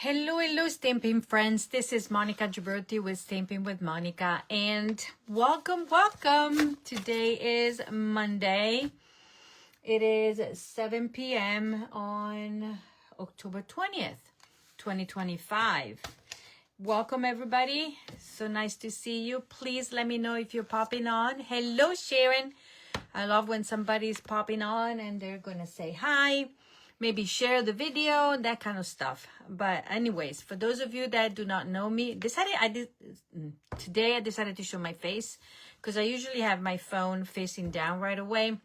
Hello, Stampin' friends. This is Monica Gibberti with Stampin' with Monica, and welcome. Today is Monday. It is 7 p.m. on October 20th, 2025. Welcome, everybody. So nice to see you. Please let me know if you're popping on. Hello, Sharon. I love when somebody's popping on and they're going to say hi. Maybe share the video, that kind of stuff. But anyways, for those of you that do not know me, today I decided to show my face because I usually have my phone facing down right away.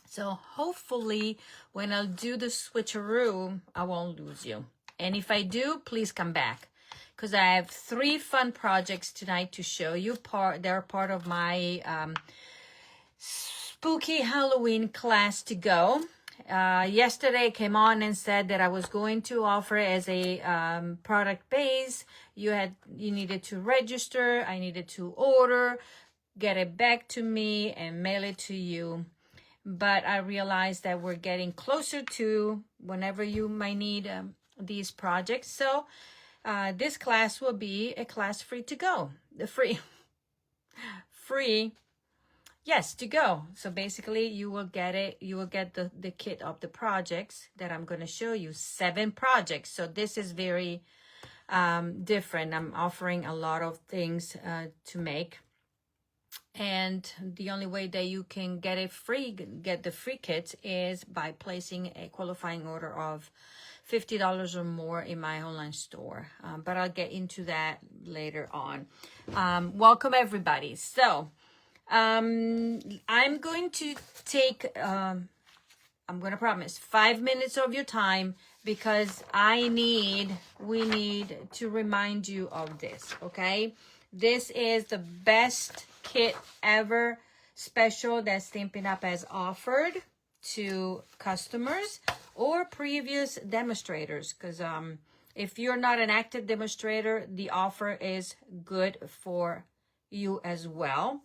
So hopefully when I'll do the switcheroo, I won't lose you. And if I do, please come back because I have 3 fun projects tonight to show you. They're part of my spooky Halloween class to go. Yesterday I came on and said that I was going to offer as a product base. You needed to register, I needed to order, get it back to me and mail it to you. But I realized that we're getting closer to whenever you might need these projects. So this class will be a class free to go. The free yes, to go. So basically you will get it. You will get the kit of the projects that I'm going to show you. 7 projects. So this is very different. I'm offering a lot of things to make. And the only way that you can get it free, get the free kits, is by placing a qualifying order of $50 or more in my online store. But I'll get into that later on. Welcome, everybody. So I'm going to take, I'm going to promise 5 minutes of your time because we need to remind you of this, okay? This is the best kit ever special that Stampin' Up has offered to customers or previous demonstrators because if you're not an active demonstrator, the offer is good for you as well.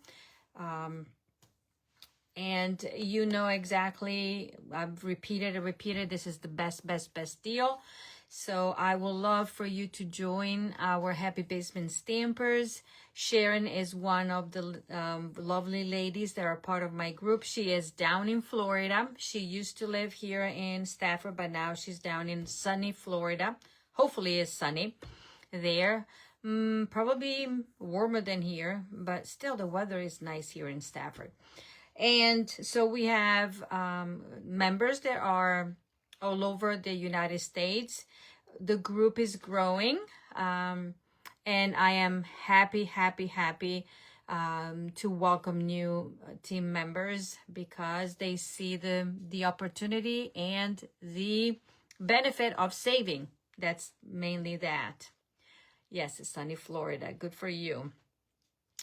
And you know exactly, I've repeated, this is the best deal. So I will love for you to join our Happy Basement Stampers. Sharon is one of the lovely ladies that are part of my group. She is down in Florida. She used to live here in Stafford, but now she's down in sunny Florida. Hopefully it's sunny there. Probably warmer than here, but still the weather is nice here in Stafford. And so we have members that are all over the United States. The group is growing, and I am happy to welcome new team members because they see the opportunity and the benefit of saving. That's mainly that. Yes, it's sunny Florida. Good for you.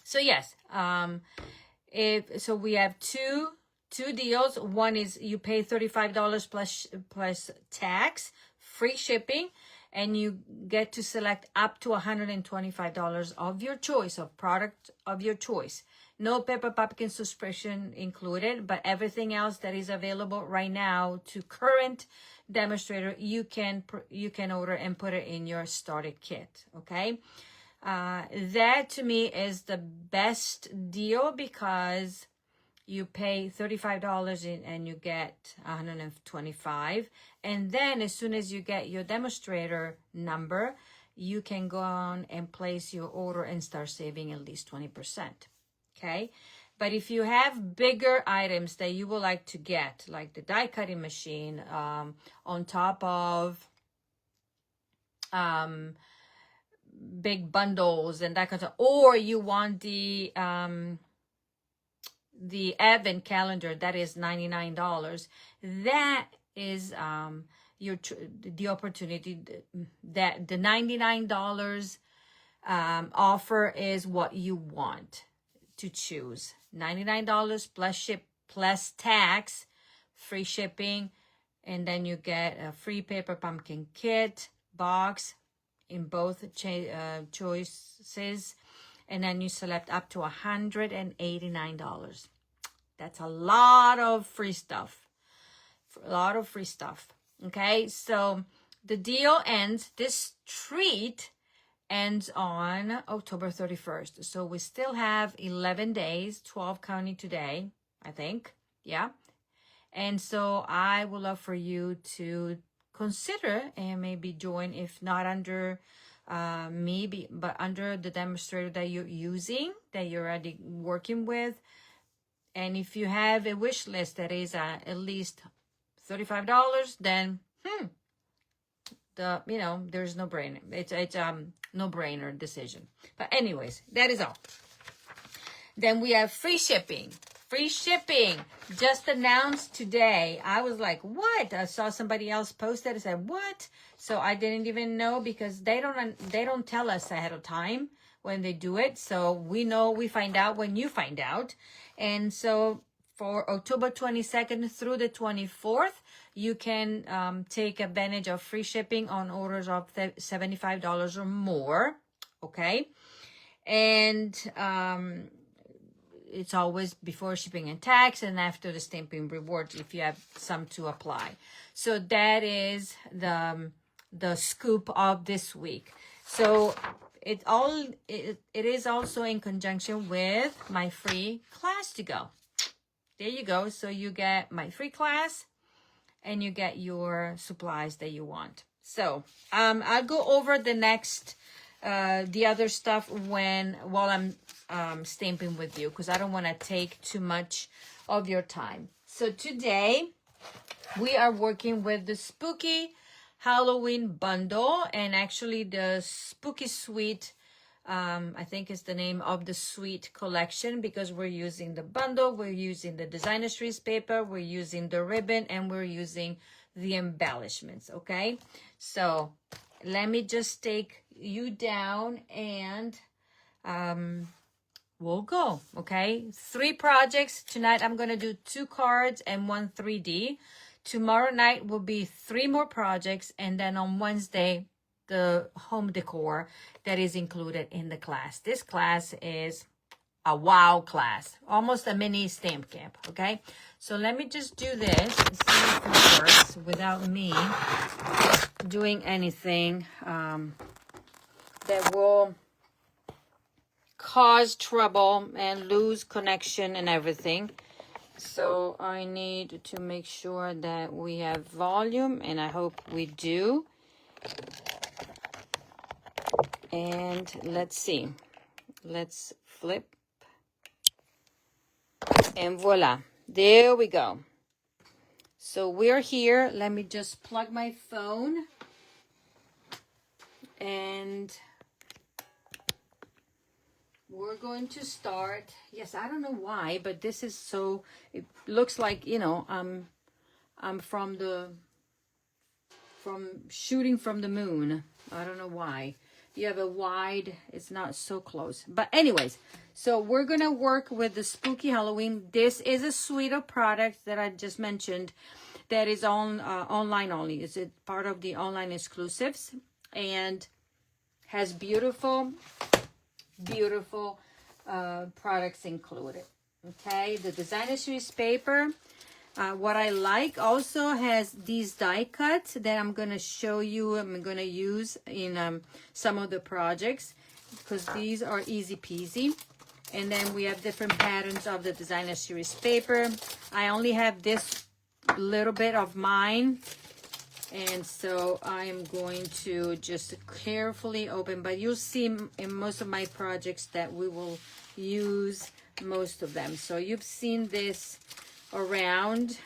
So yes, so we have two deals. One is you pay $35 plus tax, free shipping, and you get to select up to $125 of your choice, of product of your choice. No Pepper Pumpkin subscription included, but everything else that is available right now to current demonstrator, you can order and put it in your starter kit. Okay, that to me is the best deal because you pay $35 and you get $125, and then as soon as you get your demonstrator number, you can go on and place your order and start saving at least 20%. Okay. But if you have bigger items that you would like to get, like the die cutting machine, on top of big bundles and that kind of, or you want the advent calendar that is $99, that is the opportunity that the $99 offer is what you want to choose. $99 plus tax, free shipping, and then you get a free paper pumpkin kit box in both choices, and then you select up to $189. That's a lot of free stuff. Okay, so the deal ends, this treat ends on October 31st. So we still have 11 days, 12 counting today, I think. Yeah. And so I would love for you to consider and maybe join, if not under me, but under the demonstrator that you're using, that you're already working with. And if you have a wish list that is at least $35, then there's no brainer. It's no brainer decision. But anyways, that is all. Then we have free shipping. Free shipping just announced today. I was like, what? I saw somebody else post that. I said, what? So I didn't even know, because they don't tell us ahead of time when they do it. So we find out when you find out. And so for October 22nd through the 24th, you can take advantage of free shipping on orders of $75 or more. Okay. And it's always before shipping and tax and after the Stampin' Rewards if you have some to apply. So that is the scoop of this week. So it is also in conjunction with my free class to go. There you go. So you get my free class and you get your supplies that you want. So I'll go over the next the other stuff while I'm stamping with you, because I don't want to take too much of your time. So today we are working with the Spooky Halloween bundle, and actually the Spooky Suite, I think is the name of the suite collection, because we're using the bundle, we're using the designer series paper, we're using the ribbon, and we're using the embellishments. Okay, so let me just take you down and we'll go. Okay, 3 projects tonight. I'm gonna do 2 cards and 1 3D. Tomorrow night will be 3 more projects, and then on Wednesday the home decor that is included in the class. This class is a wow class, almost a mini stamp camp. Okay, so let me just do this and see if it works without me doing anything that will cause trouble and lose connection and everything. So I need to make sure that we have volume, and I hope we do. And let's see. Let's flip. And voila. There we go. So we're here. Let me just plug my phone. And we're going to start. Yes, I don't know why, but this is so, it looks like, I'm from shooting from the moon. I don't know why. You have a wide, it's not so close. But anyways, so we're going to work with the Spooky Halloween. This is a suite of products that I just mentioned that is on online only. It's a part of the online exclusives, and has beautiful products included. Okay, the designer series paper, what I like, also has these die cuts that I'm going to show you. I'm going to use in some of the projects, because these are easy peasy. And then we have different patterns of the designer series paper. I only have this little bit of mine, and so I'm going to just carefully open, but you'll see in most of my projects that we will use most of them. So you've seen this around.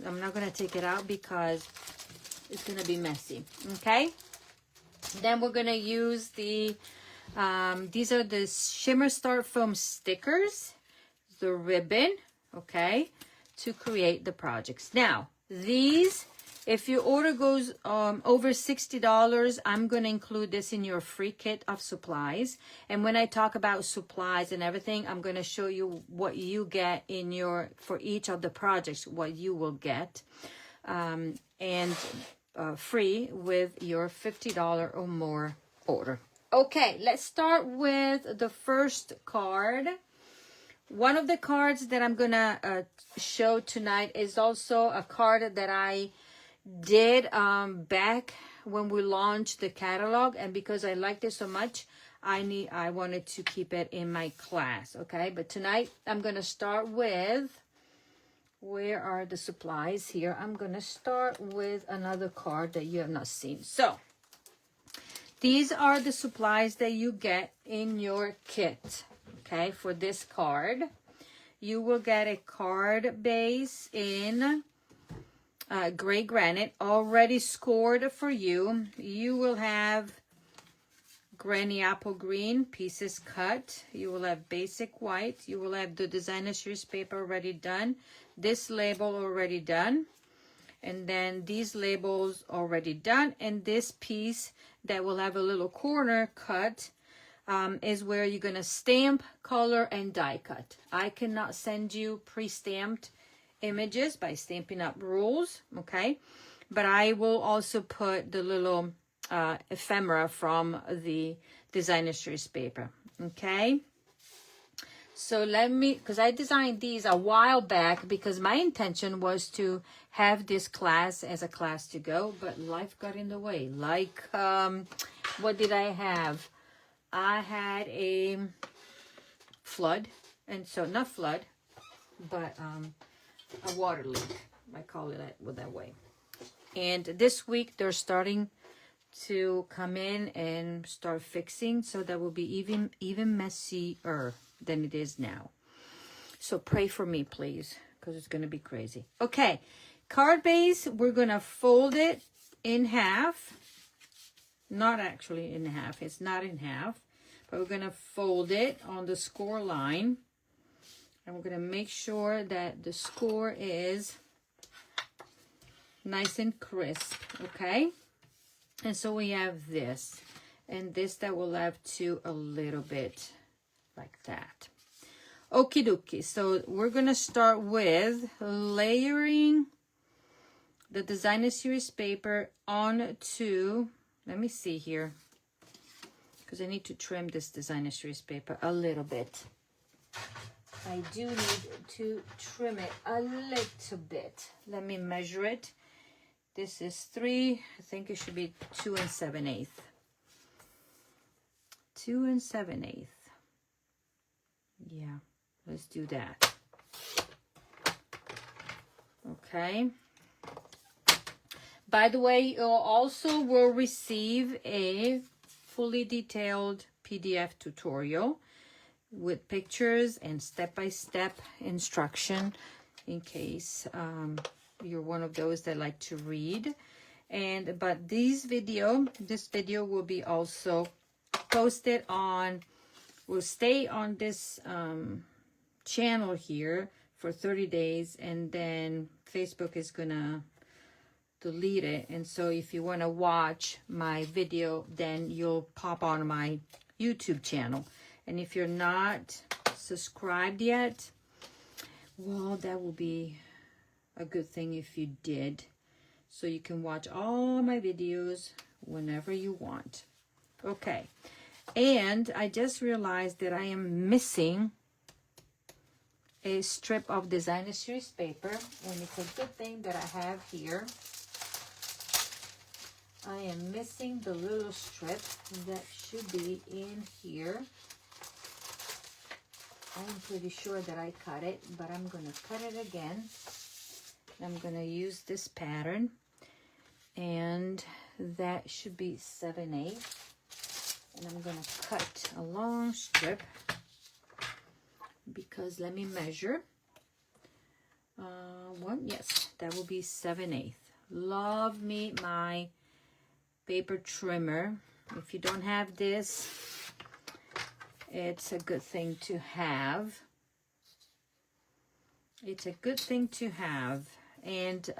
I'm not going to take it out because it's going to be messy. Okay, then we're going to use the these are the Shimmer Star foam stickers, the ribbon, okay, to create the projects. Now these, if your order goes over $60, I'm going to include this in your free kit of supplies. And when I talk about supplies and everything, I'm going to show you what you get in your, for each of the projects, what you will get. And free with your $50 or more order. Okay, let's start with the first card. One of the cards that I'm going to show tonight is also a card that I did back when we launched the catalog, and because I liked it so much, I wanted to keep it in my class, okay? But tonight I'm gonna start with, where are the supplies here? I'm gonna start with another card that you have not seen. So these are the supplies that you get in your kit, okay? For this card, you will get a card base in gray granite, already scored for you. You will have granny apple green, pieces cut. You will have basic white. You will have the designer series paper already done. This label already done. And then these labels already done. And this piece that will have a little corner cut is where you're going to stamp, color, and die cut. I cannot send you pre-stamped images by Stampin' Up rules, okay? But I will also put the little ephemera from the designer series paper, okay? So let me, because I designed these a while back because my intention was to have this class as a class to go, but life got in the way. Like, what did I have? I had a flood, and so not flood, but a water leak. I call it that way. And this week they're starting to come in and start fixing, so that will be even messier than it is now. So pray for me, please, because it's going to be crazy. Okay, card base, we're going to fold it in half. Not actually in half. It's not in half. But we're going to fold it on the score line. And we're going to make sure that the score is nice and crisp, okay? And so we have this. And this that will have to a little bit like that. Okie dokie. So we're going to start with layering the designer series paper onto, let me see here, because I need to trim this designer series paper a little bit. I do need to trim it a little bit. Let me measure it. This is 3, I think it should be 2 7/8. 2 7/8. Yeah, let's do that. Okay. By the way, you also will receive a fully detailed PDF tutorial with pictures and step-by-step instruction in case you're one of those that like to read. But this video will be also posted on, will stay on this channel here for 30 days, and then Facebook is gonna delete it. And so if you want to watch my video, then you'll pop on my YouTube channel. And if you're not subscribed yet, well, that will be a good thing if you did, so you can watch all my videos whenever you want. Okay, and I just realized that I am missing a strip of designer series paper, and it's a good thing that I have here. I am missing the little strip that should be in here. I'm pretty sure that I cut it, but I'm going to cut it again. I'm going to use this pattern, and that should be 7/8. And I'm going to cut a long strip, because let me measure. Yes, that will be 7/8. Love me my paper trimmer. If you don't have this, it's a good thing to have. It's a good thing to have. And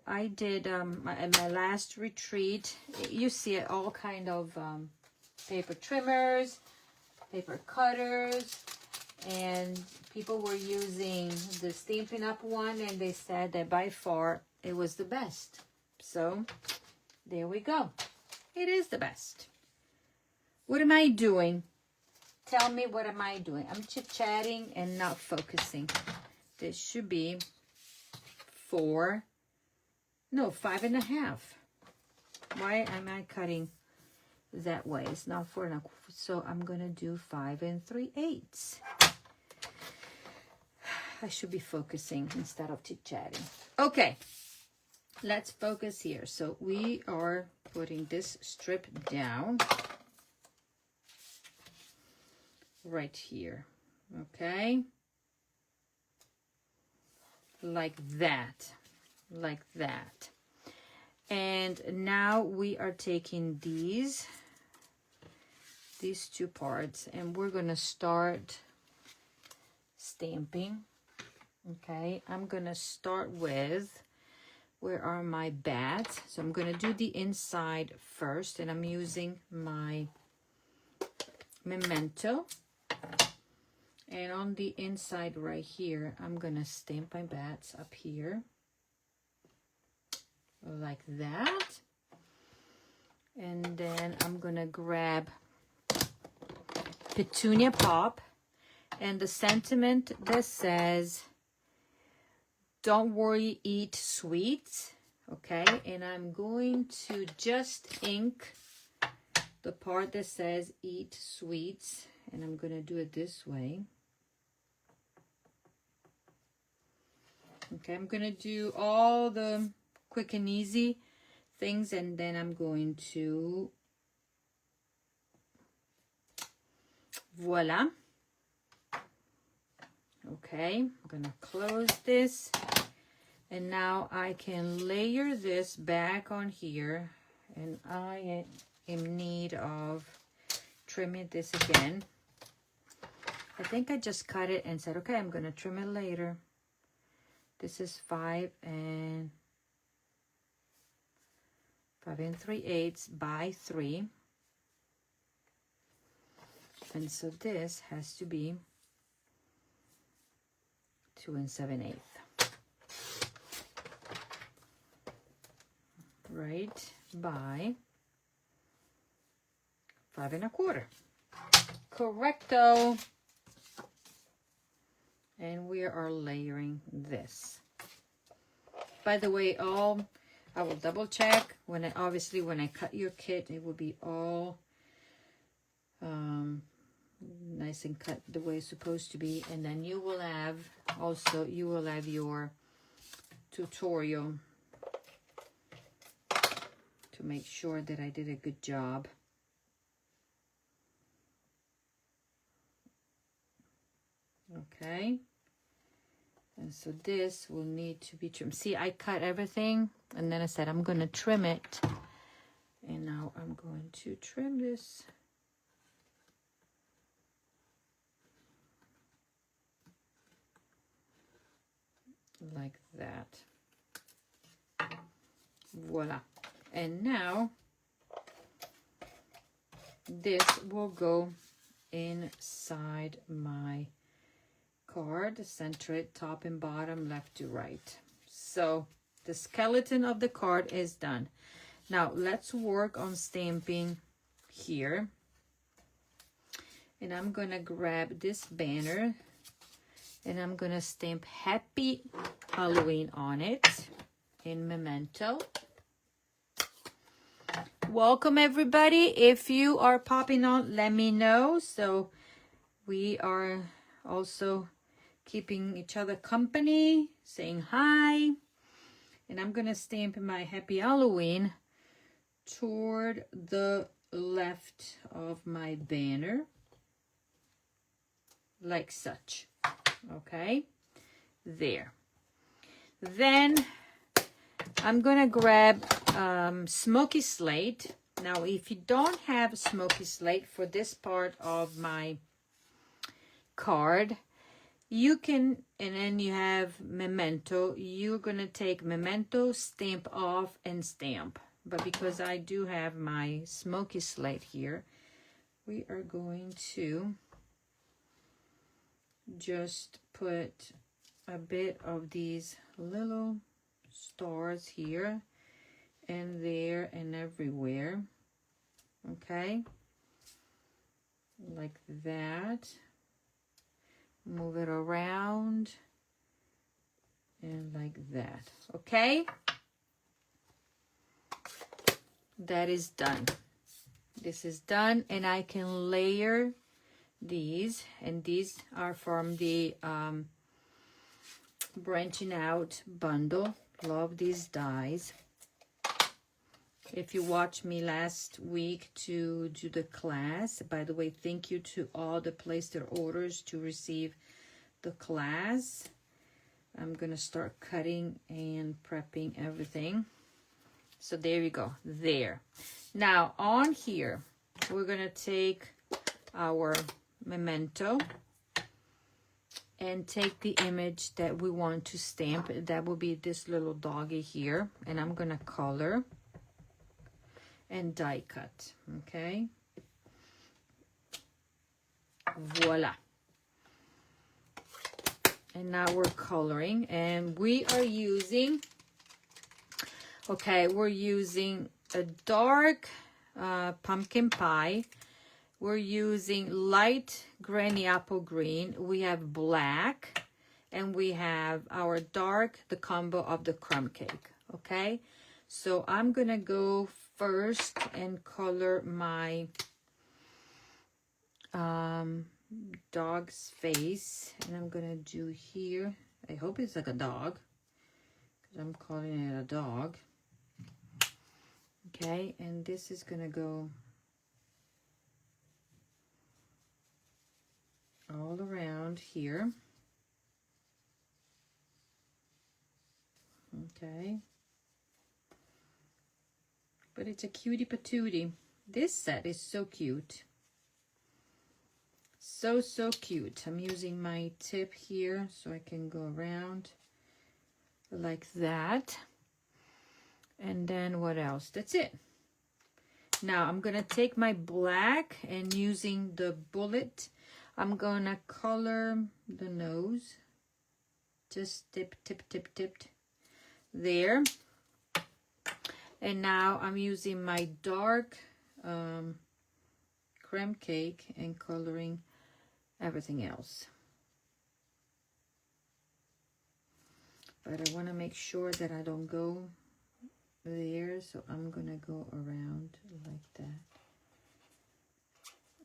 I did at my last retreat, you see all kind of paper trimmers, paper cutters, and people were using the Stampin' Up one, and they said that by far it was the best. So there we go. It is the best. What am I doing? Tell me, what am I doing? I'm chit-chatting and not focusing. This should be 5.5. Why am I cutting that way? It's not 4 1/4. So I'm gonna do 5 3/8. I should be focusing instead of chit-chatting. Okay, let's focus here. So we are putting this strip down right here. Okay, like that, like that. And now we are taking these two parts, and we're gonna start stamping. Okay, I'm gonna start with, where are my bats? So I'm gonna do the inside first, and I'm using my Memento. And on the inside right here, I'm gonna stamp my bats up here, like that. And then I'm gonna grab Petunia Pop and the sentiment that says, don't worry, eat sweets. Okay, and I'm going to just ink the part that says eat sweets, and I'm gonna do it this way. Okay, I'm gonna do all the quick and easy things, and then I'm going to, voila. Okay, I'm gonna close this, and now I can layer this back on here, and I am in need of trimming this again. I think I just cut it and said, okay, I'm gonna trim it later. This is 5 3/8 by 3. And so this has to be 2 7/8. Right, by 5 1/4. Correcto. And we are layering this. By the way, I will double check when obviously when I cut your kit, it will be all nice and cut the way it's supposed to be. And then you will have your tutorial to make sure that I did a good job. Okay, and so this will need to be trimmed. See, I cut everything, and then I said I'm going to trim it, and now I'm going to trim this. Like that. Voila. And now this will go inside my card, center it top and bottom, left to right. So the skeleton of the card is done. Now let's work on stamping here. And I'm gonna grab this banner and I'm gonna stamp Happy Halloween on it in Memento. Welcome everybody. If you are popping on, let me know. So we are also keeping each other company, saying hi. And I'm gonna stamp my Happy Halloween toward the left of my banner, like such. Okay, there. Then I'm gonna grab Smoky Slate. Now, if you don't have Smoky Slate for this part of my card, you can, and then you have Memento. You're gonna take Memento, stamp off, and stamp. But because I do have my Smoky Slate here, we are going to just put a bit of these little stars here and there and everywhere. Okay, like that. Move it around and like that. Okay, that is done. This is done, and I can layer these, and these are from the branching out bundle. Love these dies. If you watched me last week to do the class, by the way, thank you to all that placed their orders to receive the class. I'm gonna start cutting and prepping everything. So there we go, there. Now on here, we're gonna take our memento and take the image that we want to stamp. That will be this little doggy here, and I'm gonna color and die cut, okay? Voila. And now we're coloring, and we are using, okay, we're using a dark pumpkin pie. We're using light granny apple green. We have black, and we have our dark, the combo of the crumb cake, okay? So I'm gonna go first and color my dog's face, and I'm gonna do here, I hope it's like a dog, because I'm calling it a dog. Okay, and this is gonna go all around here. Okay, but it's a cutie patootie. This set is so cute. So cute. I'm using my tip here so I can go around like that. And then what else? That's it. Now I'm gonna take my black, and using the bullet, I'm gonna color the nose. Just tip there. And now I'm using my dark creme cake and coloring everything else. But I want to make sure that I don't go there, so I'm gonna go around like that.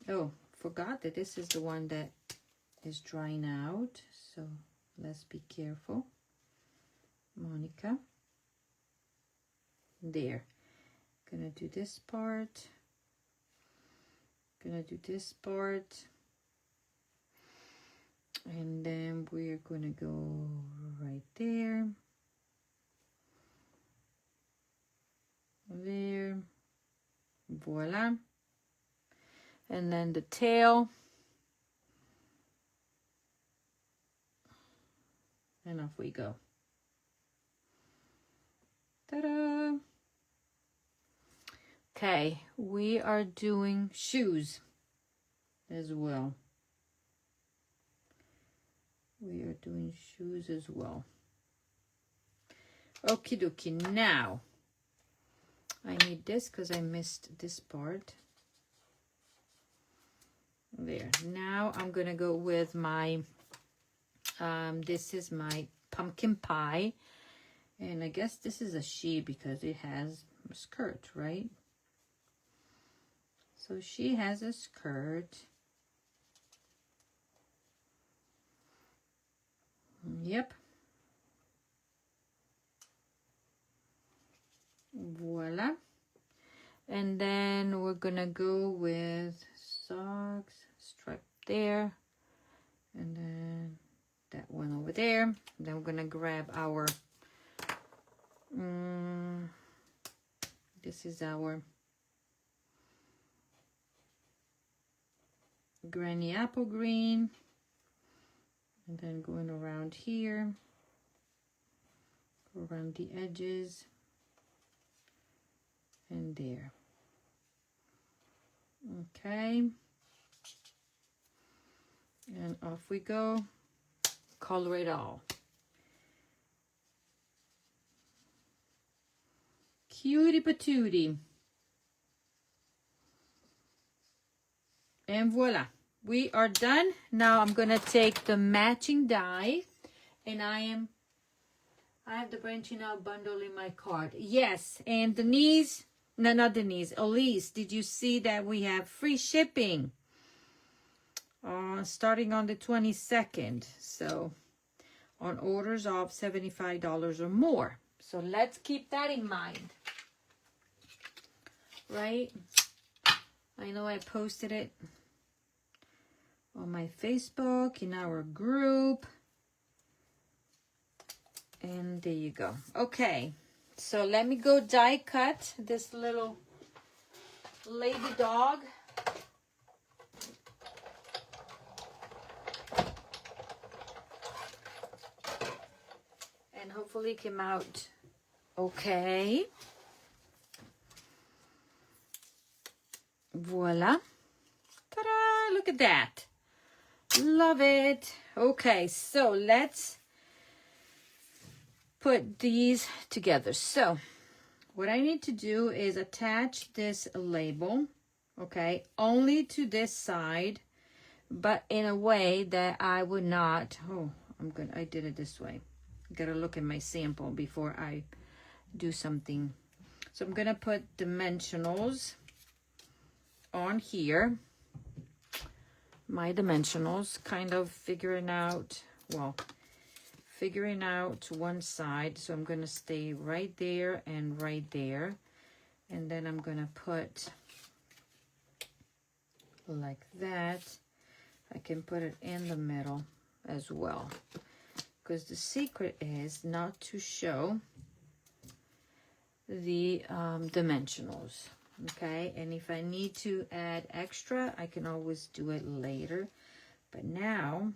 Oh, forgot that this is the one that is drying out, so let's be careful. Monica. There. Gonna do this part. Gonna do this part. And then we're gonna go right there. There. Voila. And then the tail. And off we go. Ta-da! Okay, we are doing shoes as well. We are doing shoes as well. Okie dokie. Now, I need this because I missed this part. There. Now I'm gonna go with my, this is my pumpkin pie. And I guess this is a she because it has a skirt, right? So she has a skirt. Yep. Voila. And then we're gonna go with socks, stripe there, and then that one over there. Then we're gonna grab our, this is our granny apple green. And then going around here, go around the edges, and there. Okay. And off we go. Color it all. Cutie patootie. And voila. We are done. Now I'm gonna take the matching die, and I have the branching out bundle in my cart. Yes, and Denise, No, not Denise. Elise, did you see that we have free shipping? Starting on the 22nd. So on orders of $75 or more. So let's keep that in mind. Right? I know I posted it on my Facebook, in our group. And there you go. Okay. So let me go die cut this little lady dog. And hopefully it came out okay. Voila. Ta-da! Look at that. Love it. Okay, so let's put these together. So what I need to do is attach this label, okay, only to this side, but in a way that I would not, I did it this way. Gotta look at my sample before I do something. So I'm gonna put dimensionals on here. My dimensionals, kind of figuring out one side. So I'm gonna stay right there and right there. And then I'm gonna put like that. I can put it in the middle as well. Because the secret is not to show the dimensionals, okay? And if I need to add extra, I can always do it later. But now,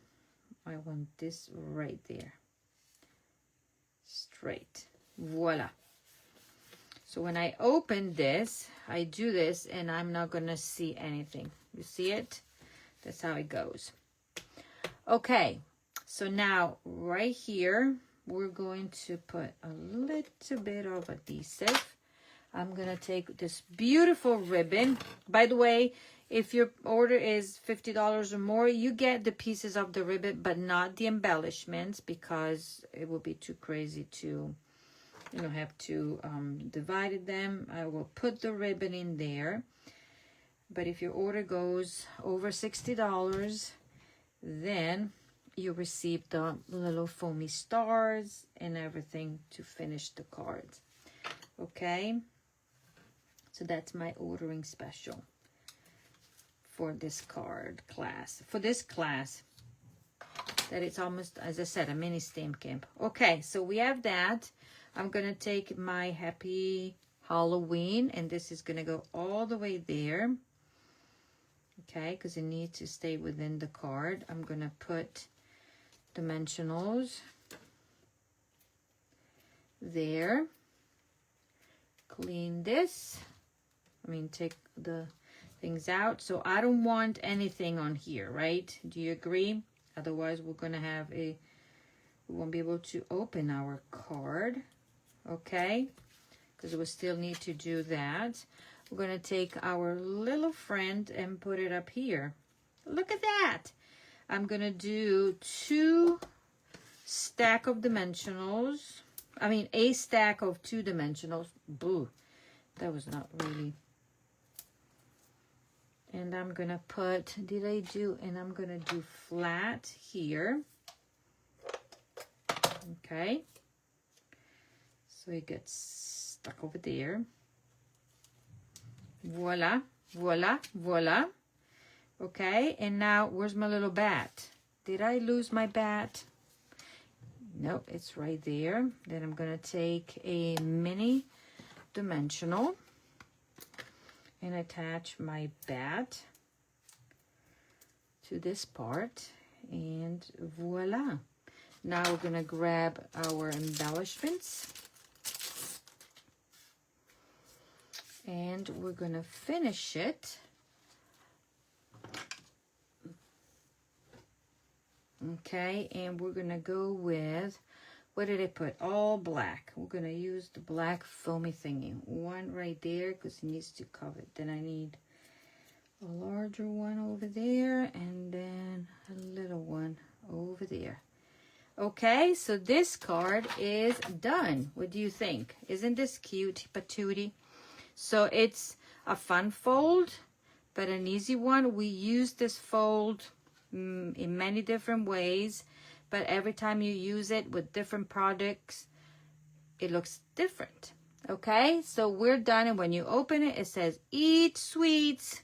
I want this right there. Straight. Voila. So when I open this, I do this, and I'm not going to see anything. You see it? That's how it goes. Okay. So now, right here, we're going to put a little bit of adhesive. I'm going to take this beautiful ribbon. By the way, if your order is $50 or more, you get the pieces of the ribbon, but not the embellishments, because it will be too crazy to, have to divide them. I will put the ribbon in there. But if your order goes over $60, then you receive the little foamy stars and everything to finish the cards. Okay? So that's my ordering special for this card class. For this class, that it's almost, as I said, a mini stamp camp. Okay, so we have that. I'm going to take my Happy Halloween, and this is going to go all the way there. Okay, because it needs to stay within the card. I'm going to put dimensionals there. Clean this. Take the things out. So I don't want anything on here, right? Do you agree? Otherwise, we're going to have we won't be able to open our card. Okay? Because we still need to do that. We're going to take our little friend and put it up here. Look at that. I'm going to do a stack of dimensionals. Boo. That was not really. And I'm going to put, and I'm going to do flat here. Okay. So it gets stuck over there. Voila, voila, voila. Okay, and now where's my little bat? Did I lose my bat? No, it's right there. Then I'm going to take a mini dimensional and attach my bat to this part. And voila. Now we're going to grab our embellishments. And we're going to finish it. Okay, and we're going to go with, what did I put? All black. We're going to use the black foamy thingy. One right there because it needs to cover it. Then I need a larger one over there and then a little one over there. Okay, so this card is done. What do you think? Isn't this cute, patootie? So it's a fun fold, but an easy one. We use this fold in many different ways, but every time you use it with different products, it looks different. Okay, so we're done, and when you open it, it says eat sweets.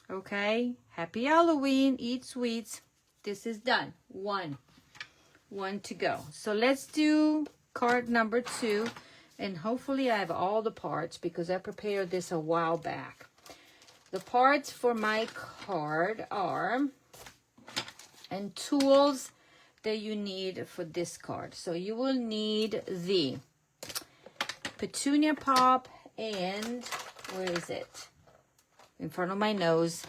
Okay, happy Halloween, eat sweets. This is done. One to go. So let's do card number 2, and hopefully I have all the parts because I prepared this a while back. The parts for my card are, and tools that you need for this card. So you will need the petunia pop and, where is it? In front of my nose.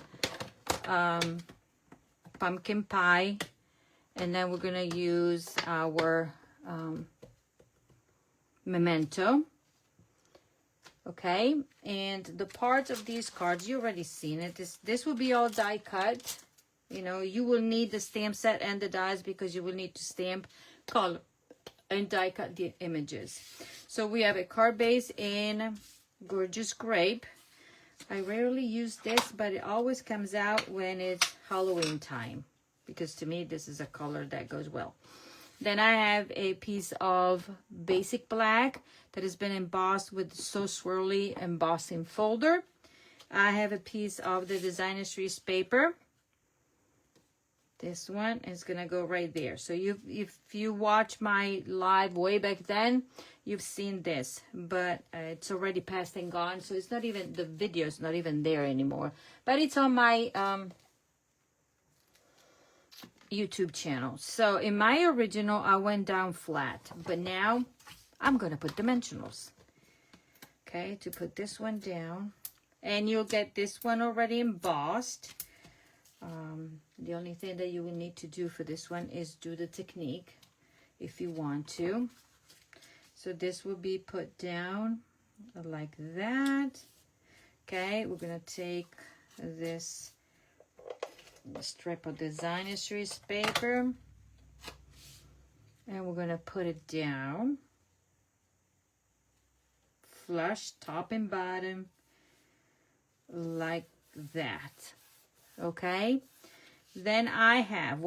Pumpkin pie. And then we're going to use our memento. Okay, and the parts of these cards, you already seen it. This will be all die cut. You know, you will need the stamp set and the dies because you will need to stamp, color, and die cut the images. So we have a card base in Gorgeous Grape. I rarely use this, but it always comes out when it's Halloween time, because to me this is a color that goes well. Then I have a piece of basic black that has been embossed with So Swirly embossing folder. I have a piece of the Designer Series paper. This one is gonna go right there. So if you watch my live way back then, you've seen this, but it's already past and gone. So it's not even, the video is not even there anymore, but it's on my YouTube channel. So in my original, I went down flat, but now I'm gonna put dimensionals. Okay, to put this one down, and you'll get this one already embossed. The only thing that you will need to do for this one is do the technique if you want to. So this will be put down like that. Okay, we're gonna take this strip of Designer Series paper and we're gonna put it down flush, top and bottom, like that. Okay, then I have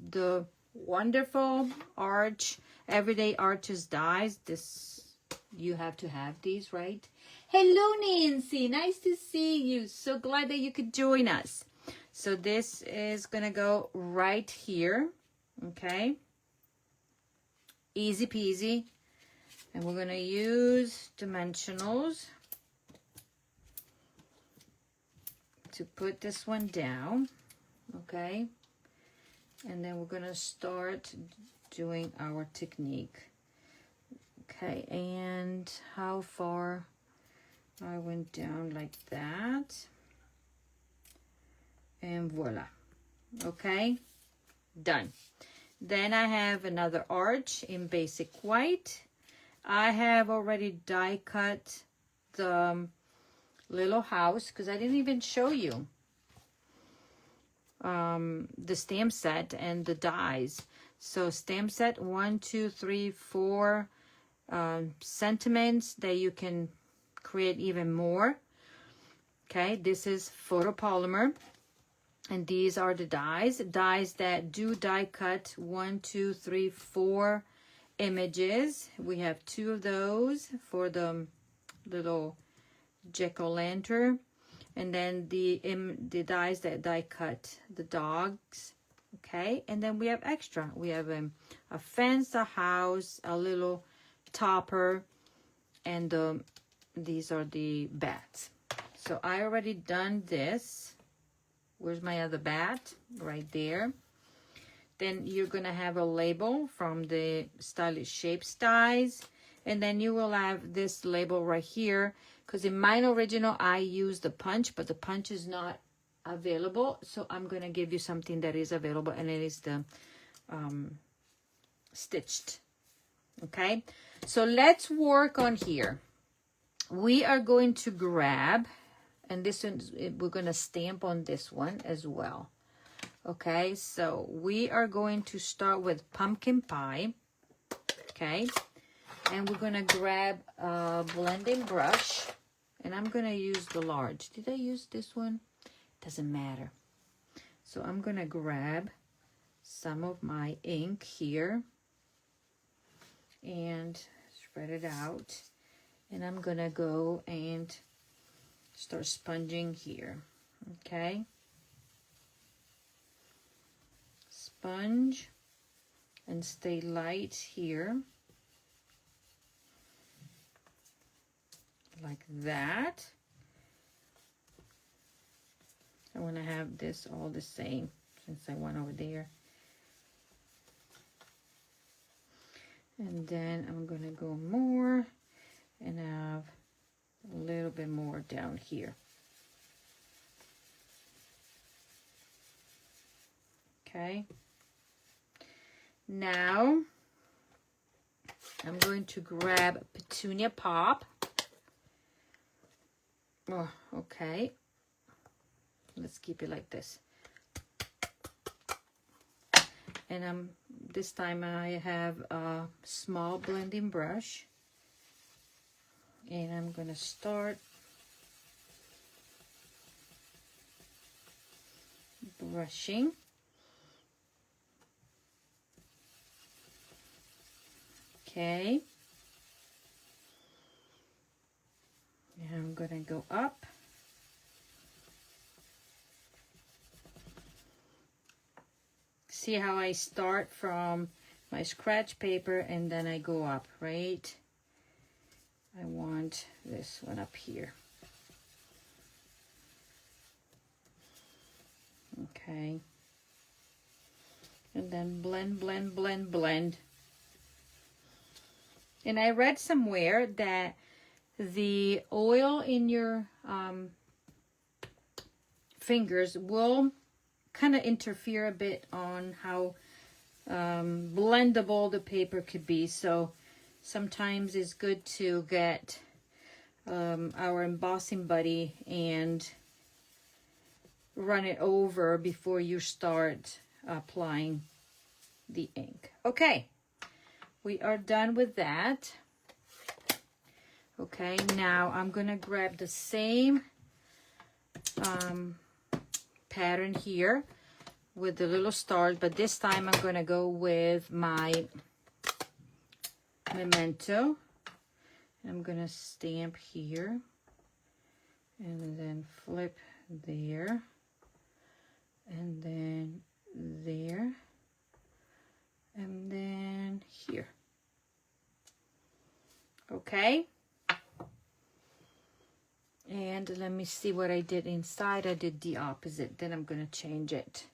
the wonderful Arch Everyday Arches dies. This, you have to have these, right? Hello Nancy, nice to see you. So glad that you could join us. So this is gonna go right here. Okay, easy peasy. And we're gonna use dimensionals to put this one down. Okay, and then we're gonna start doing our technique. Okay, and how far? I went down like that, and voila. Okay, done. Then I have another arch in basic white. I have already die cut the little house because I didn't even show you the stamp set and the dies. So stamp set 1, 2, 3, 4 sentiments that you can create even more. Okay, this is photopolymer, and these are the dies that do die cut 1, 2, 3, 4 images. We have 2 of those for the little jack-o'-lantern, and then the dies that die cut the dogs. Okay, and then we have extra. We have a fence, a house, a little topper, and these are the bats. So I already done this. Where's my other bat? Right there. Then you're gonna have a label from the Stylish Shapes dies, and then you will have this label right here, because in mine original I used the punch, but the punch is not available, so I'm gonna give you something that is available, and it is the stitched. Okay, so let's work on here. We are going to grab, and this one we're gonna stamp on this one as well. Okay, so we are going to start with pumpkin pie. Okay, And we're gonna grab a blending brush, and I'm gonna use the large. Did I use this one? Doesn't matter. So I'm gonna grab some of my ink here and spread it out. And I'm gonna go and start sponging here, okay? Sponge and stay light here, like that. I want to have this all the same since I went over there. And then I'm going to go more and have a little bit more down here. Okay. Now I'm going to grab Petunia Pop. Oh, okay. Let's keep it like this. And this time I have a small blending brush. And I'm gonna start brushing. Okay. And I'm gonna go up. See how I start from my scratch paper and then I go up, right? I want this one up here. Okay. And then blend, blend, blend, blend. And I read somewhere that the oil in your fingers will kind of interfere a bit on how blendable the paper could be. So sometimes it's good to get our embossing buddy and run it over before you start applying the ink. Okay, we are done with that. Okay, now I'm gonna grab the same pattern here with the little stars, but this time I'm gonna go with my memento. I'm gonna stamp here and then flip there and then there and then here. Okay. And let me see what I did inside. I did the opposite. Then I'm going to change it.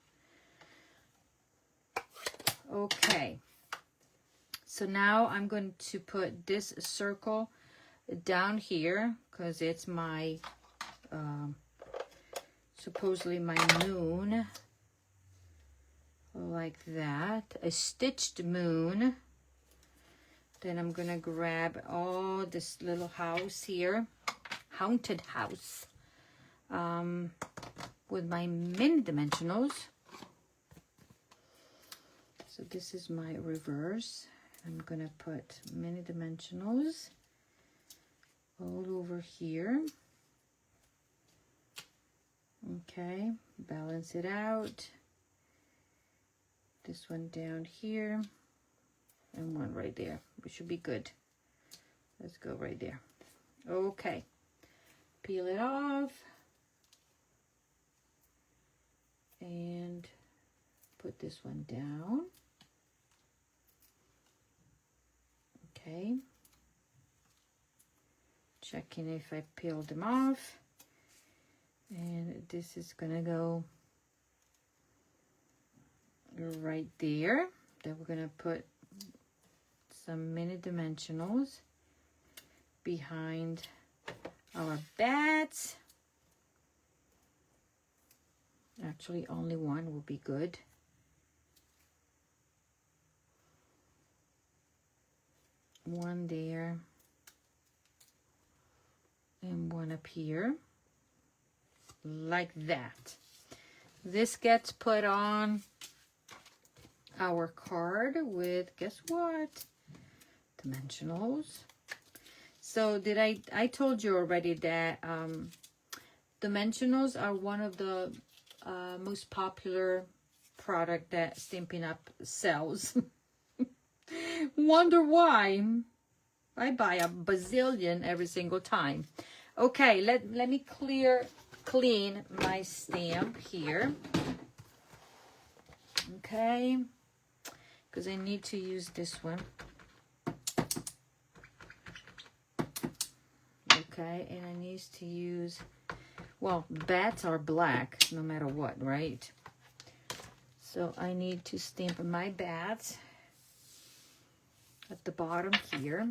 Okay. So now I'm going to put this circle down here because it's my, supposedly my moon. Like that. A stitched moon. Then I'm going to grab all this little house here. Haunted house with my mini dimensionals. So this is my reverse. I'm gonna put mini dimensionals all over here. Okay, balance it out. This one down here and one right there. We should be good. Let's go right there. Okay. Peel it off and put this one down. Okay. Checking if I peeled them off. And this is gonna go right there. Then we're gonna put some mini dimensionals behind our bats. Actually, only one will be good. One there and one up here, like that. This gets put on our card with, guess what? dimensionals. So I told you already that dimensionals are one of the most popular product that Stampin' Up sells. Wonder why? I buy a bazillion every single time. Okay, let me clean my stamp here. Okay, because I need to use this one. Okay, and I need to use, well, bats are black no matter what, right? So I need to stamp my bats at the bottom here.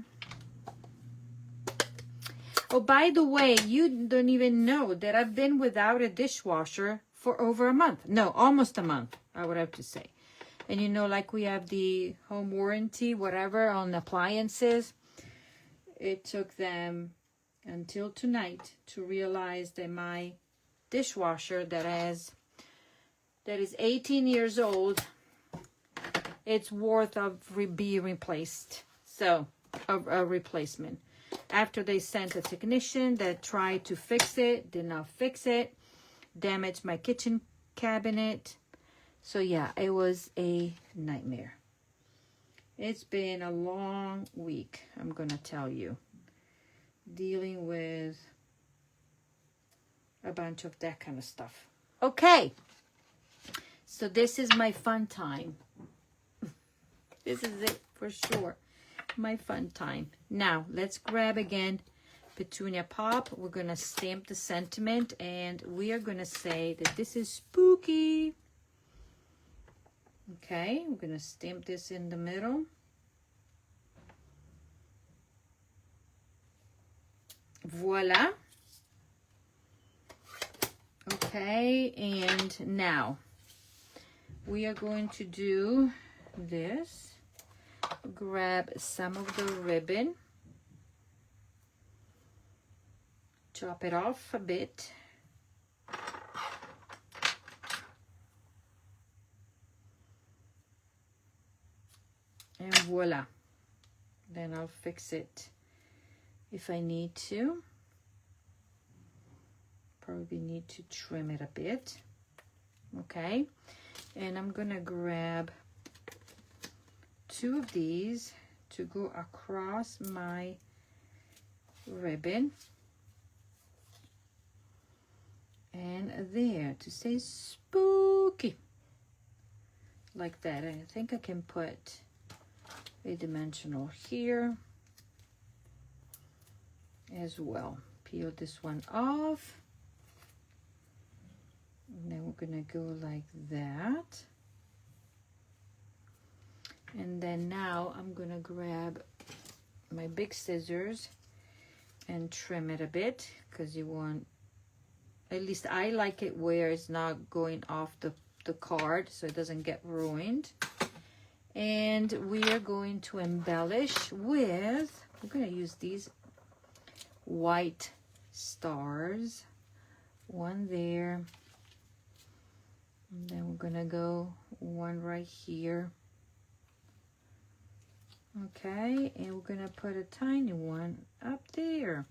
Oh, by the way, you don't even know that I've been without a dishwasher for over a month. No, almost a month, I would have to say. And you know, like we have the home warranty, whatever, on appliances. It took them until tonight to realize that my dishwasher that is 18 years old, it's worth of being replaced. So, a replacement. After they sent a technician that tried to fix it, did not fix it, damaged my kitchen cabinet. So yeah, it was a nightmare. It's been a long week, I'm gonna tell you, dealing with a bunch of that kind of stuff. Okay, so this is my fun time. This is it for sure. My fun time. Now, let's grab again Petunia Pop. We're going to stamp the sentiment, and we are going to say that this is spooky. Okay, we're going to stamp this in the middle. Voila. Okay, and now we are going to do this. Grab some of the ribbon, chop it off a bit, and voila. Then I'll fix it if I need to. Probably need to trim it a bit. Okay, and I'm gonna grab 2 of these to go across my ribbon and there to say spooky, like that. And I think I can put a dimensional here as well. Peel this one off, and then we're gonna go like that. And then now I'm gonna grab my big scissors and trim it a bit, because you want, at least I like it where it's not going off the card so it doesn't get ruined. And we are going to embellish with, we're gonna use these white stars, one there, and then we're gonna go one right here. Okay, and we're gonna put a tiny one up there.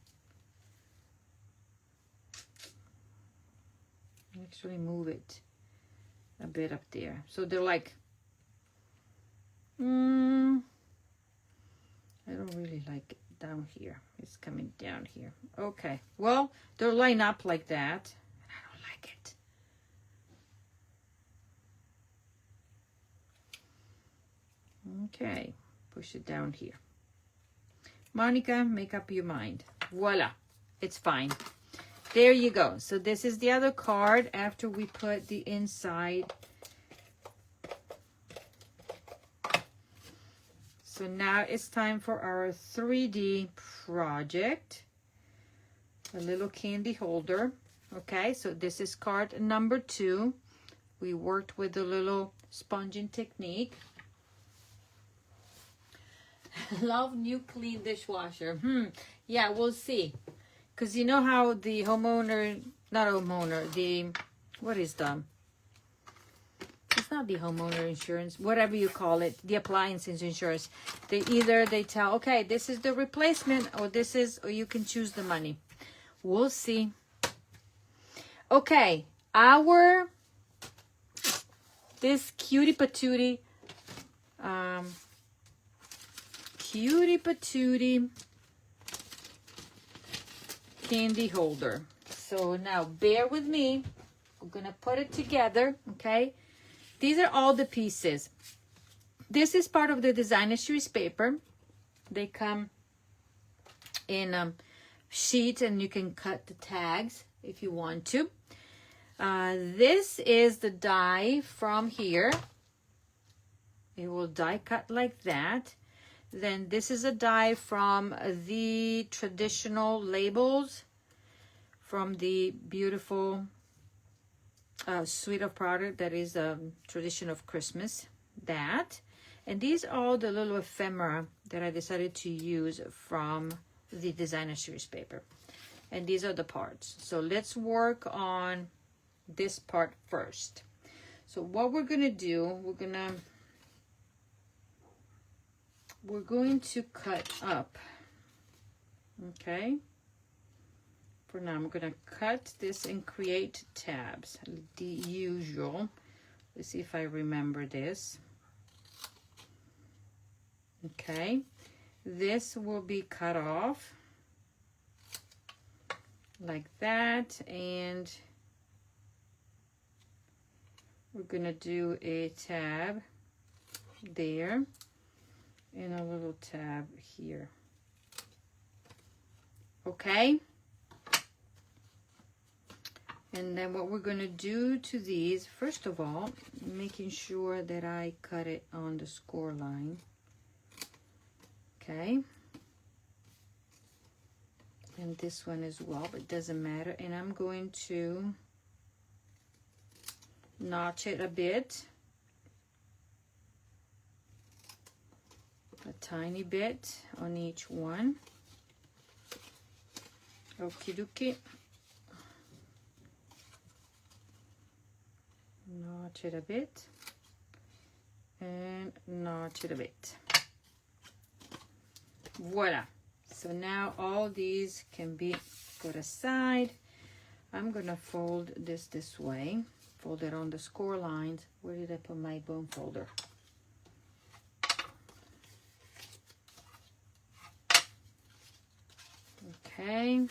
Actually move it a bit up there. So they're like, I don't really like it down here. It's coming down here. Okay, well, they'll line up like that. I don't like it. Okay. Push it down here. Monica, make up your mind. Voila, it's fine. There you go. So this is the other card after we put the inside. So now it's time for our 3D project. A little candy holder. Okay, so this is card number 2. We worked with the little sponging technique. Love new clean dishwasher. Yeah, we'll see. Because you know how the homeowner, not homeowner, the, what is the, it's not the homeowner insurance, whatever you call it, the appliances insurance. They tell, okay, this is the replacement, or this is, or you can choose the money. We'll see. Okay, this cutie patootie candy holder. So now bear with me. We're gonna put it together, okay? These are all the pieces. This is part of the designer series paper. They come in sheets, and you can cut the tags if you want to. This is the die from here. It will die cut like that. Then this is a die from the traditional labels from the beautiful suite of product that is a tradition of Christmas. That. And these are all the little ephemera that I decided to use from the designer series paper. And these are the parts. So let's work on this part first. So what we're gonna do, we're going to cut up. Okay. For now, I'm gonna cut this and create tabs. The usual. Let's see if I remember this. Okay. This will be cut off like that, and we're gonna do a tab there and a little tab here. Okay. And then what we're gonna do to these, first of all, making sure that I cut it on the score line. Okay. And this one as well, but it doesn't matter. And I'm going to notch it a bit. A tiny bit on each one. Okie dokie. Notch it a bit. And notch it a bit. Voila. So now all these can be put aside. I'm gonna fold this way. Fold it on the score lines. Where did I put my bone folder? Okay.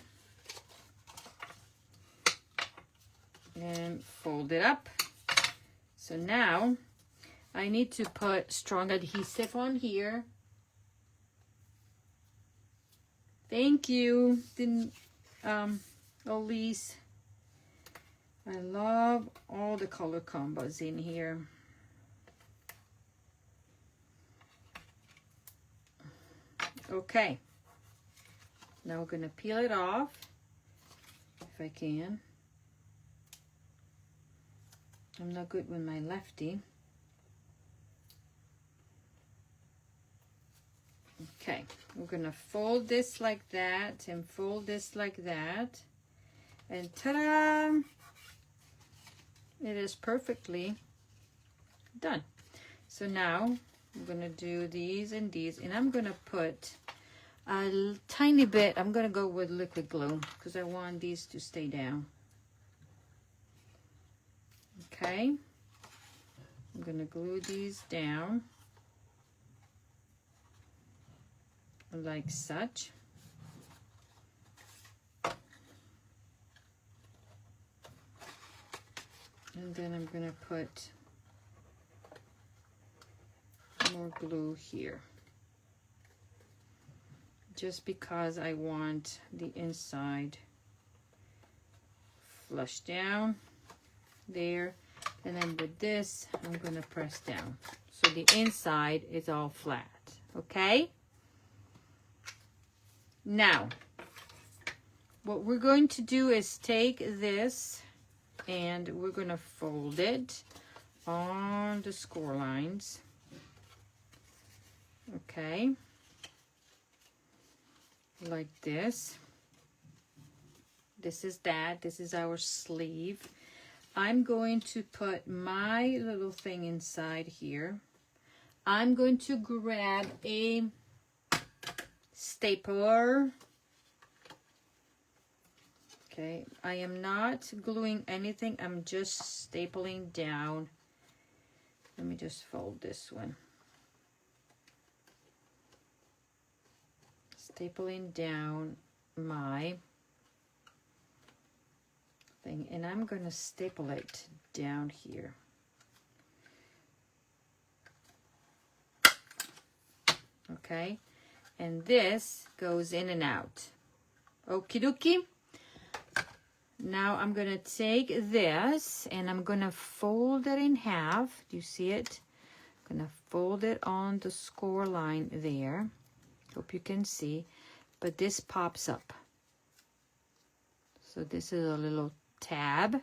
And fold it up. So now I need to put strong adhesive on here. Thank you, Elise. I love all the color combos in here. Okay. Now we're gonna peel it off, if I can. I'm not good with my lefty. Okay, we're gonna fold this like that and fold this like that, and ta-da! It is perfectly done. So now I'm gonna do these and these, and I'm gonna put a tiny bit. I'm gonna go with liquid glue because I want these to stay down. Okay, I'm gonna glue these down like such. And then I'm gonna put more glue here, just because I want the inside flush down there. And then with this, I'm gonna press down so the inside is all flat. Okay. Now, what we're going to do is take this and we're going to fold it on the score lines. Okay. Like this. This is that. This is our sleeve. I'm going to put my little thing inside here. I'm going to grab a stapler. Okay, I am not gluing anything. I'm just stapling down. Let me just fold this one. Stapling down my thing, and I'm going to staple it down here. Okay, and this goes in and out. Okie dokie. Now I'm going to take this and I'm going to fold it in half. Do you see it? I'm going to fold it on the score line there. Hope you can see. But this pops up. So this is a little tab.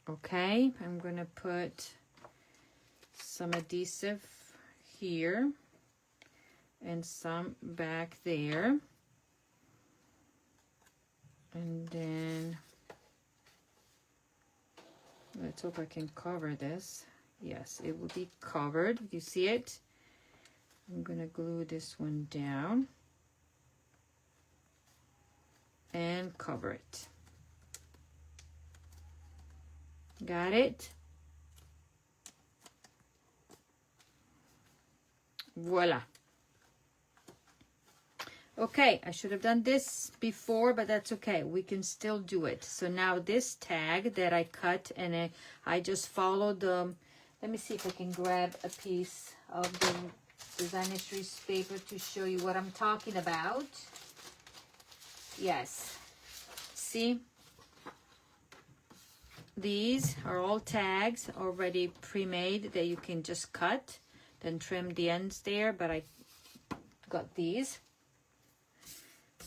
Okay, I'm going to put some adhesive here and some back there. And then let's hope I can cover this. Yes, it will be covered. You see it? I'm going to glue this one down and cover it. Got it? Voila. Okay, I should have done this before, but that's okay. We can still do it. So now this tag that I cut and I just followed the, let me see if I can grab a piece of the Design Histories paper to show you what I'm talking about. Yes. See? These are all tags already pre-made that you can just cut, then trim the ends there, but I got these.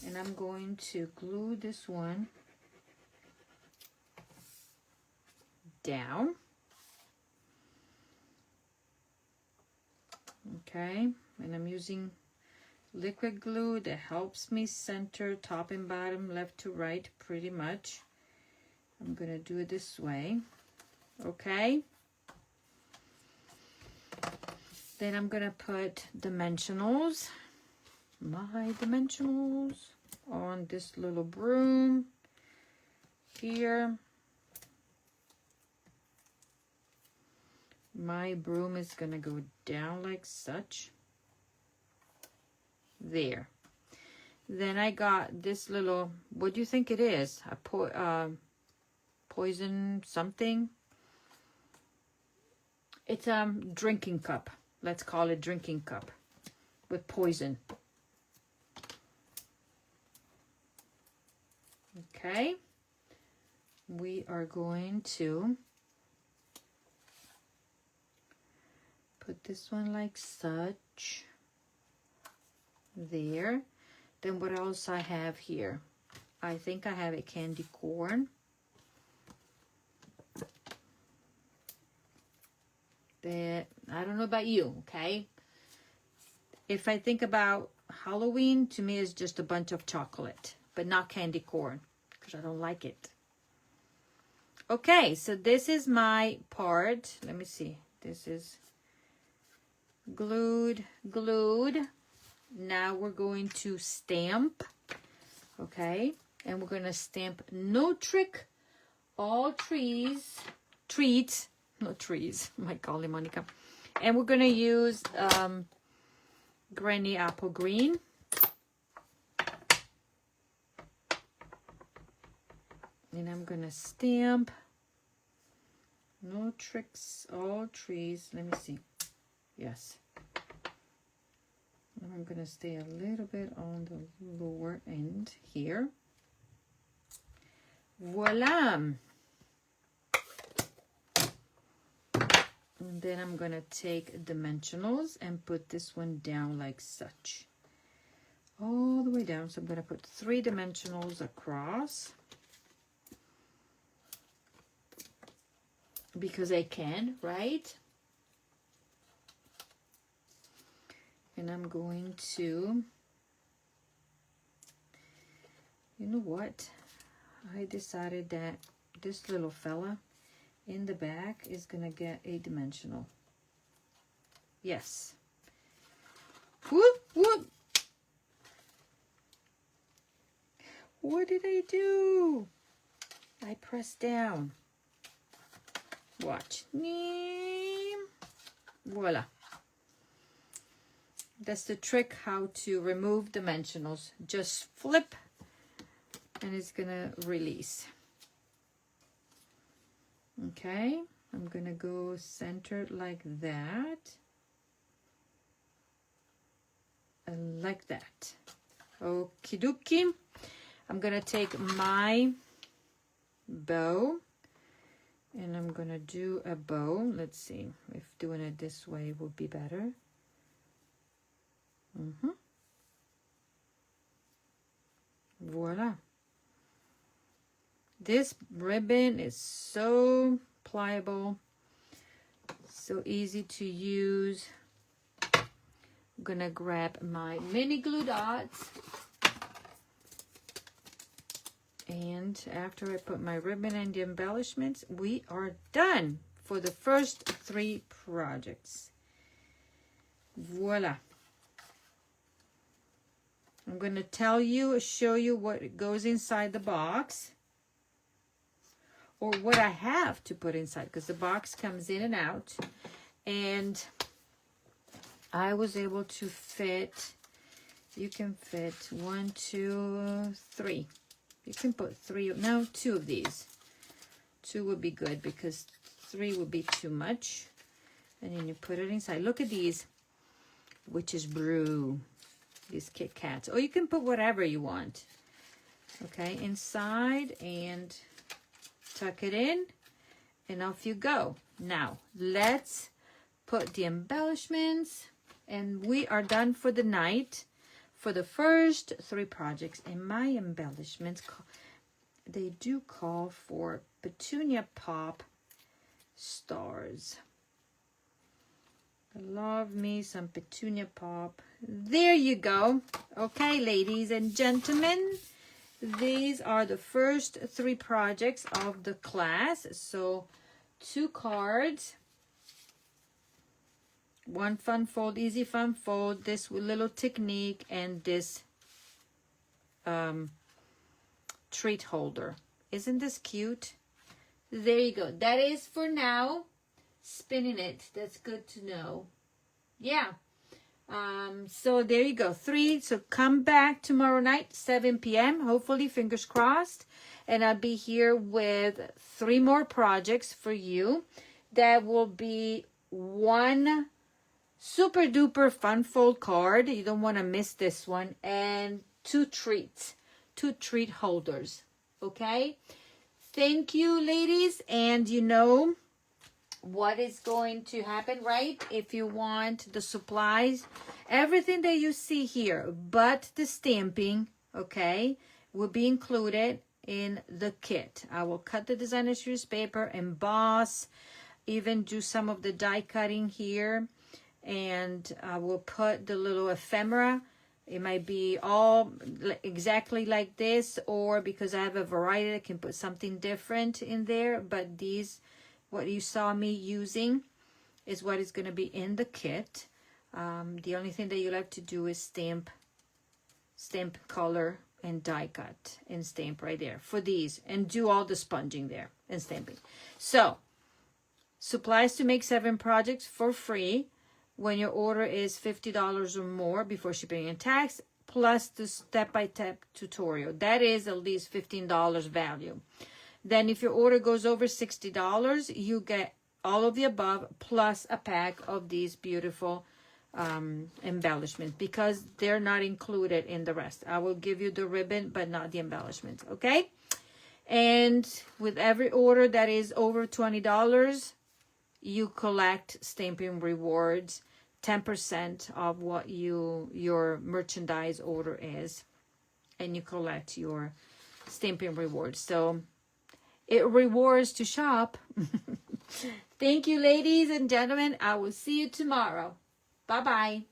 And I'm going to glue this one down. Okay, and I'm using liquid glue that helps me center top and bottom, left to right, pretty much. I'm going to do it this way. Okay. Then I'm going to put dimensionals. My dimensionals on this little broom here. My broom is going to go down like such. There. Then I got this little, what do you think it is? A poison something? It's a drinking cup. Let's call it drinking cup with poison. Okay, we are going to put this one like such there. Then what else I have here? I think I have a candy corn. That I don't know about you, okay? If I think about Halloween, to me it's just a bunch of chocolate, but not candy corn, because I don't like it. Okay, so this is my part. Let me see. This is glued. Now we're going to stamp. Okay, and we're going to stamp no trick, all treats. No trees. My golly, Monica. And we're going to use Granny Apple Green. And I'm going to stamp no tricks, all trees. Let me see. Yes. And I'm going to stay a little bit on the lower end here. Voila. And then I'm going to take dimensionals and put this one down like such. All the way down. So I'm going to put 3 dimensionals across. Because I can, right? And I'm going to, you know what? I decided that this little fella in the back is gonna get a dimensional. Yes. Whoop, whoop. What did I do? I pressed down. Watch. Voila. That's the trick how to remove dimensionals. Just flip and it's gonna release. Okay, I'm gonna go centered like that. And like that. Okie dokie. I'm gonna take my bow and I'm gonna do a bow. Let's see if doing it this way would be better. Voila. This ribbon is so pliable, so easy to use. I'm gonna grab my mini glue dots, and after I put my ribbon and the embellishments, we are done for the first 3 projects. Voila. I'm going to show you what goes inside the box, or what I have to put inside, because the box comes in and out, and I was able to fit, you can fit 1, 2, 3. You can put 3, no, 2 of these. 2 would be good because 3 would be too much. And then you put it inside. Look at these, witch's brew. These Kit Kats. Or you can put whatever you want. Okay, inside, and tuck it in, and off you go. Now, let's put the embellishments, and we are done for the night for the first 3 projects. And my embellishments, they do call for Petunia Pop Stars. I love me some Petunia Pop. There you go. Okay, ladies and gentlemen, these are the first 3 projects of the class. So 2 cards, 1 fun fold, easy fun fold, this little technique, and this treat holder. Isn't this cute? There you go. That is for now. Spinning it. That's good to know. Yeah. So there you go. 3. So come back tomorrow night, 7 p.m. Hopefully, fingers crossed. And I'll be here with 3 more projects for you. That will be 1 super duper fun fold card. You don't want to miss this one. And 2 treats. 2 treat holders. Okay? Thank you, ladies. And you know what is going to happen, right? If you want the supplies, everything that you see here but the stamping, okay, will be included in the kit. I will cut the designer series paper, emboss, even do some of the die cutting here, and I will put the little ephemera. It might be all exactly like this, or because I have a variety, I can put something different in there. But these, what you saw me using, is what is going to be in the kit. The only thing that you'll have to do is stamp, color, and die cut, and stamp right there for these, and do all the sponging there and stamping. So, supplies to make 7 projects for free when your order is $50 or more before shipping and tax, plus the step-by-step tutorial. That is at least $15 value. Then if your order goes over $60, you get all of the above plus a pack of these beautiful embellishments, because they're not included in the rest. I will give you the ribbon, but not the embellishments, okay? And with every order that is over $20, you collect Stampin' Rewards, 10% of what your merchandise order is, and you collect your Stampin' Rewards. So it rewards to shop. Thank you, ladies and gentlemen. I will see you tomorrow. Bye-bye.